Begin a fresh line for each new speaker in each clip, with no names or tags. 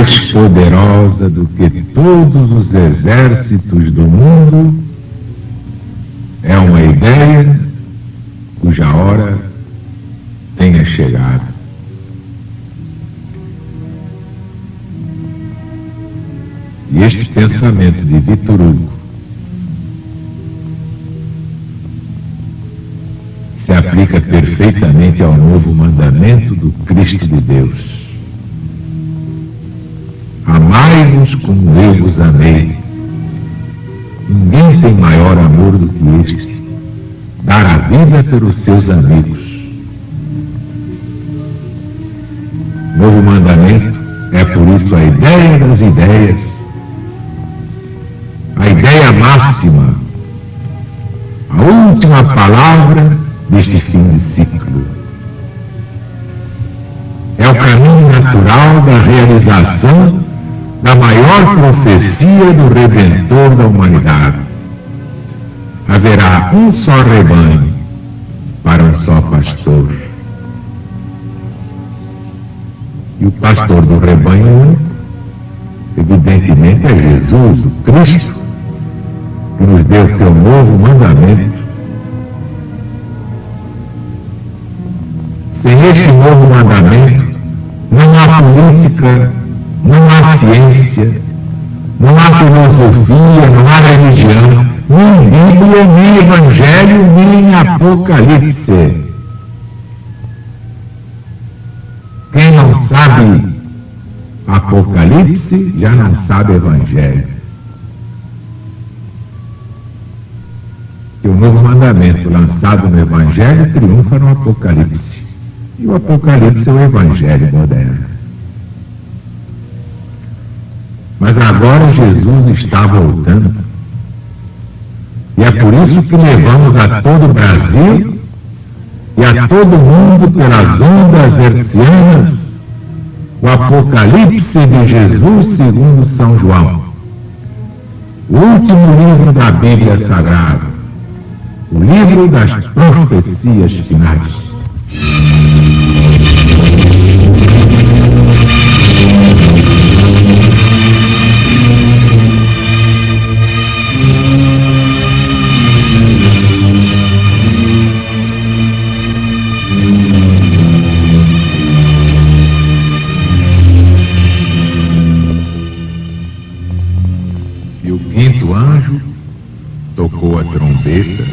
mais poderosa do que todos os exércitos do mundo, é uma ideia cuja hora tenha chegado. E este pensamento de Victor Hugo se aplica perfeitamente ao novo mandamento do Cristo de Deus. Amai-vos como eu vos amei. Ninguém tem maior amor do que este, dar a vida pelos seus amigos. Novo mandamento é por isso a ideia das ideias, a ideia máxima, a última palavra deste fim de ciclo. É o caminho natural da realização da maior profecia do Redentor da humanidade. Haverá um só rebanho para um só pastor. E o pastor do rebanho único, evidentemente, é Jesus, o Cristo, que nos deu seu novo mandamento. Sem este novo mandamento, não há política, não há ciência, não há filosofia, não há religião, nem Bíblia, nem Evangelho, nem Apocalipse. Quem não sabe Apocalipse já não sabe Evangelho. E o novo mandamento lançado no Evangelho triunfa no Apocalipse. E o Apocalipse é o Evangelho moderno. Mas agora Jesus está voltando. E é por isso que levamos a todo o Brasil e a todo mundo pelas ondas hertzianas o Apocalipse de Jesus segundo São João. O último livro da Bíblia Sagrada. O livro das profecias finais. E o quinto anjo tocou a trombeta.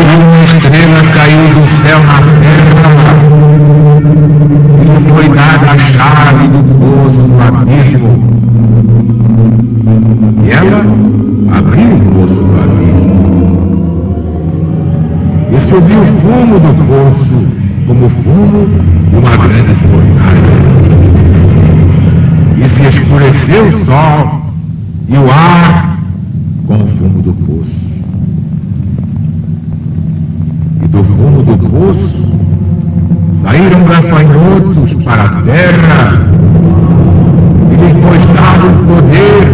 Uma estrela caiu do céu na terra e lhe foi dada a chave do poço do abismo. E ela abriu o poço do abismo e subiu o fumo do poço como o fumo de uma grande fornalha. E se escureceu o sol e o ar com o fumo do poço. Do fundo do poço saíram gafanhotos para a terra e lhes foi dado o poder,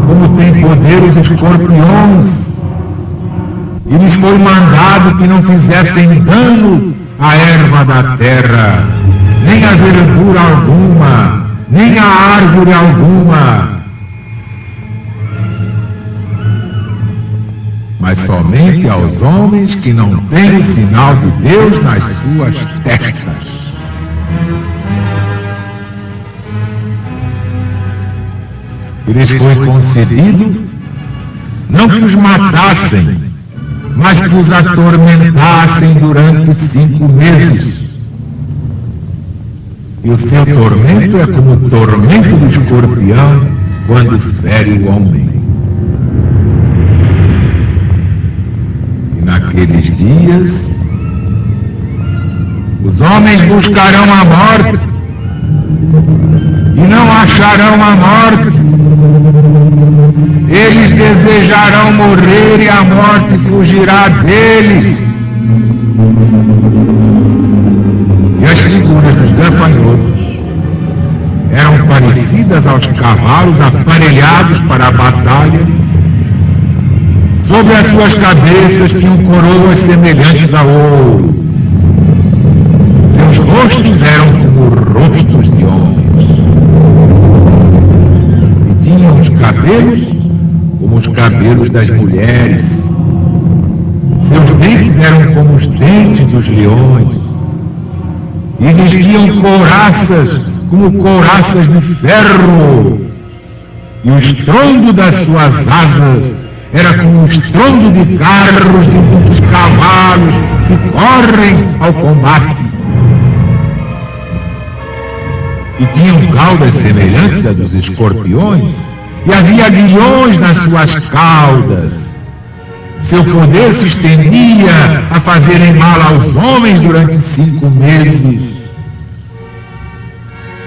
como tem poder os escorpiões, e lhes foi mandado que não fizessem dano à erva da terra, nem a verdura alguma, nem a árvore alguma, mas somente aos homens que não têm o sinal de Deus nas suas testas. E lhes foi concedido não que os matassem, mas que os atormentassem durante 5 meses. E o seu tormento é como o tormento do escorpião quando fere o homem. Naqueles dias, os homens buscarão a morte e não acharão a morte. Eles desejarão morrer e a morte fugirá deles. E as figuras dos gafanhotos eram parecidas aos cavalos aparelhados para a batalha. Sobre as suas cabeças tinham coroas semelhantes a ouro, cabelos como os cabelos das mulheres. Seus dentes eram como os dentes dos leões. E vestiam couraças como couraças de ferro. E o estrondo das suas asas era como o estrondo de carros de muitos cavalos que correm ao combate. E tinham caudas semelhantes a dos escorpiões, e havia aguilhões nas suas caudas. Seu poder se estendia a fazerem mal aos homens durante 5 meses.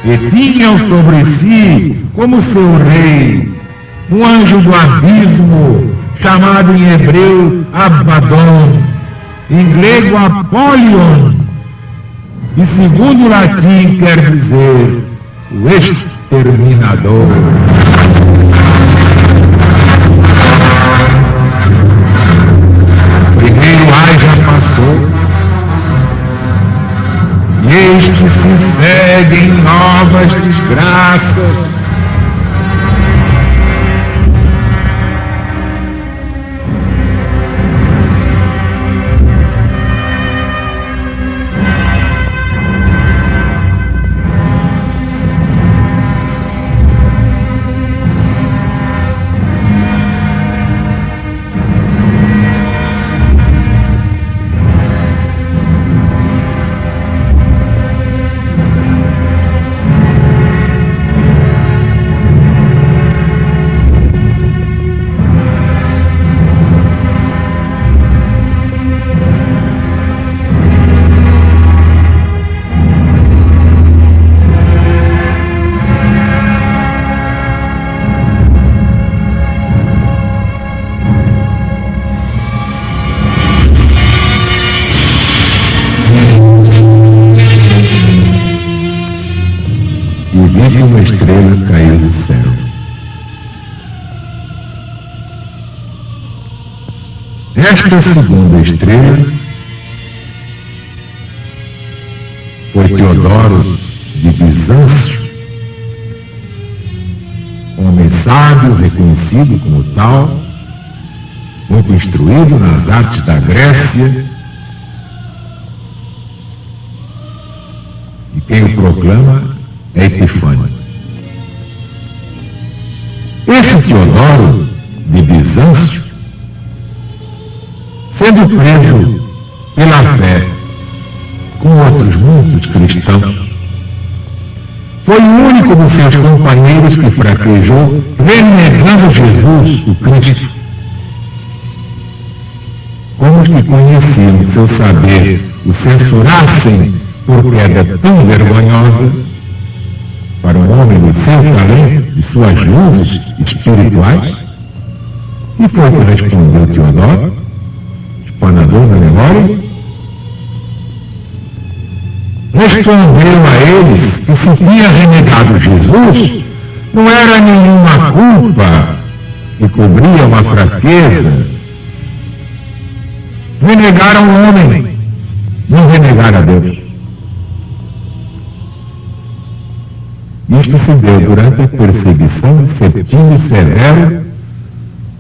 E tinham sobre si, como seu rei, um anjo do abismo, chamado em hebreu Abaddon, em grego Apollyon, e segundo o latim quer dizer o exterminador. O primeiro ai já passou, e eis que se seguem novas desgraças. E uma estrela caiu do céu. Esta segunda estrela foi Teodoro de Bizâncio, homem sábio, reconhecido como tal, muito instruído nas artes da Grécia, e quem o proclama é Epifânio. Esse Teodoro de Bizâncio, sendo preso pela fé com outros muitos cristãos, foi o único dos seus companheiros que fraquejou, renegando Jesus, o Cristo. Como os que conheciam seu saber o censurassem por queda tão vergonhosa, para um homem do seu talento, de suas luzes espirituais, e foi que respondeu Teodoro, espanador da memória, respondeu a eles que se tinha renegado Jesus, não era nenhuma culpa que cobria uma fraqueza. Renegaram o homem, não renegaram a Deus. Isto se deu durante a perseguição de Septímio Severo,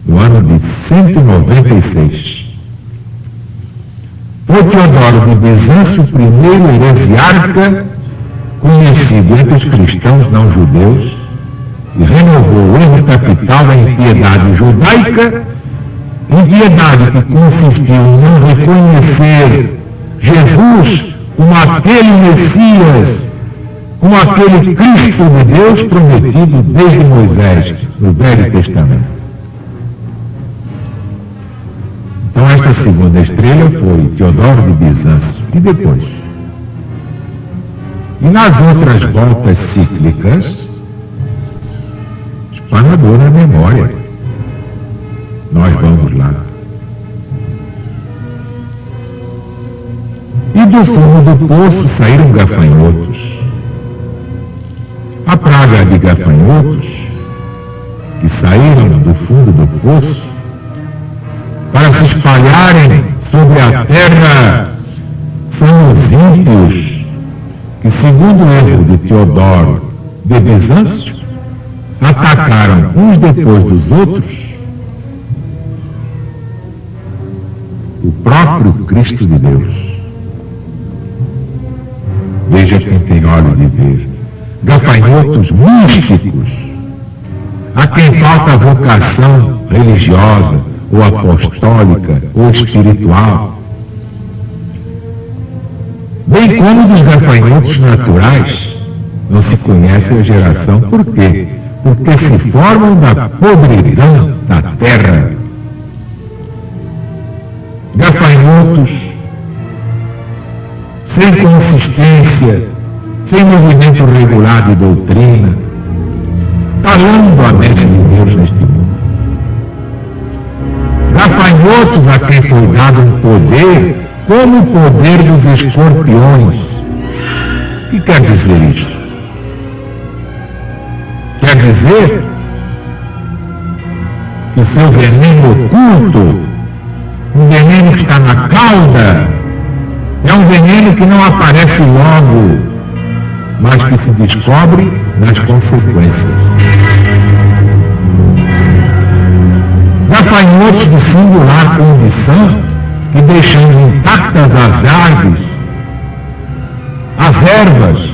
no ano de 196. Foi Teodoro de Bizâncio o primeiro heresiarca conhecido entre os cristãos não judeus e renovou o erro capital da impiedade judaica, impiedade que consistiu em não reconhecer Jesus como aquele Messias, como aquele Cristo de Deus prometido desde Moisés, no Velho Testamento. Então esta segunda estrela foi Teodoro de Bizâncio. E depois? E nas outras voltas cíclicas, espanador na memória. Nós vamos lá. E do fundo do poço saíram gafanhotos. A praga de gafanhotos que saíram do fundo do poço para se espalharem sobre a terra são os ímpios que, segundo o erro de Teodoro de Bizâncio, atacaram uns depois dos outros o próprio Cristo de Deus. Veja quem tem olhos de ver. Gafanhotos místicos, a quem falta vocação religiosa, ou apostólica, ou espiritual, bem como dos gafanhotos naturais, não se conhece a geração. Por quê? Porque se formam da podridão da terra. Gafanhotos sem consistência, sem movimento regular de doutrina, talando a mente de Deus neste mundo. Gafanhotos a quem foi dado um poder, como o poder dos escorpiões. O que quer dizer isto? Quer dizer que o seu veneno oculto, um veneno que está na cauda, é um veneno que não aparece logo, mas que se descobre nas consequências. Gafanhotos de singular condição, que deixando intactas as aves, as ervas,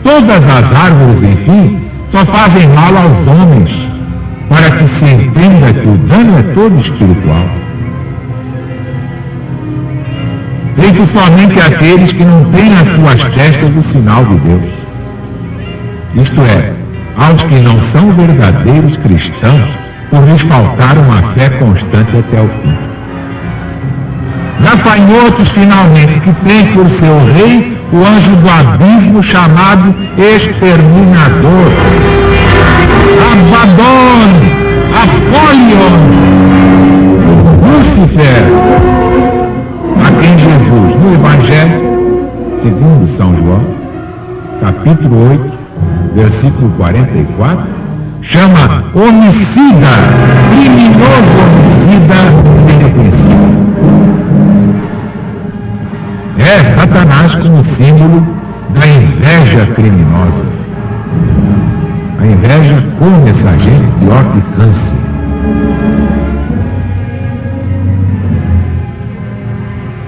todas as árvores, enfim, só fazem mal aos homens, para que se entenda que o dano é todo espiritual. Feito somente àqueles que não têm nas suas testas o sinal de Deus. Isto é, aos que não são verdadeiros cristãos, por lhes faltar uma fé constante até o fim. Gafanhotos, finalmente, que tem por seu rei o anjo do abismo chamado exterminador. Abaddon, Apollyon, Lúcifer, a quem Jesus, no Evangelho, segundo São João, capítulo 8, versículo 44, chama homicida, criminoso homicida irrepreensível. É Satanás como símbolo da inveja criminosa. A inveja come essa gente pior que câncer.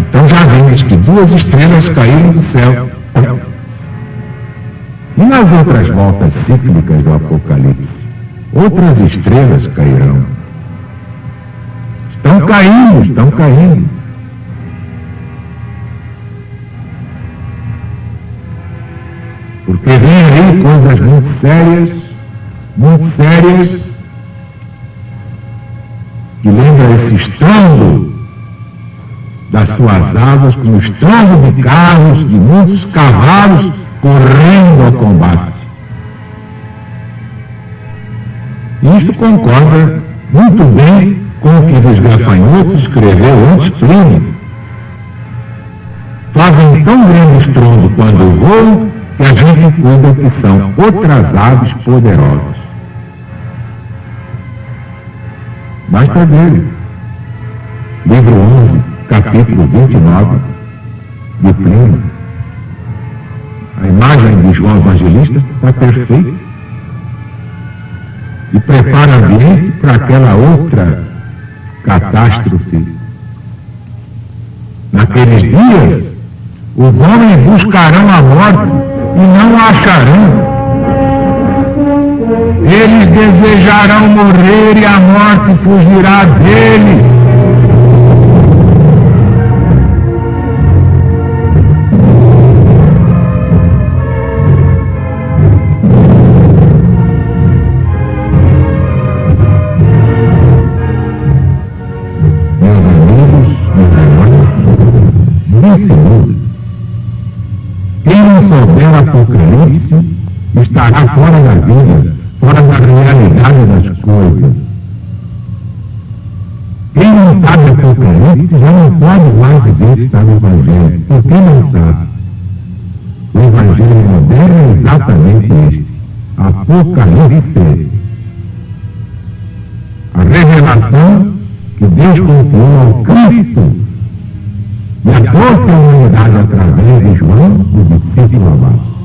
Então já vimos que 2 estrelas caíram do céu. E nas outras voltas cíclicas do Apocalipse, outras estrelas cairão. Estão caindo. Porque vem aí coisas muito sérias, que lembra esse estrondo das suas asas, com o estrondo de carros, de muitos cavalos correndo ao combate. Isto concorda muito bem com o que dos gafanhotos escreveu antes Plínio. Fazem tão grande estrondo quando voam, que a gente cuida que são outras aves poderosas. Basta dele. Livro 11, capítulo 29, de Plínio. A imagem de João Evangelista está perfeita. E prepara ambiente para aquela outra catástrofe. Naqueles dias, os homens buscarão a morte e não a acharão. Eles desejarão morrer e a morte fugirá deles. Quem não souber o Apocalipse estará fora da vida, fora da realidade das coisas. Quem não sabe o Apocalipse já não pode mais dizer que está no Evangelho. Por quem não sabe? O Evangelho moderno é exatamente este. Apocalipse. A revelação que Deus confiou ao Cristo e a toda a humanidade através de João, o discípulo amado.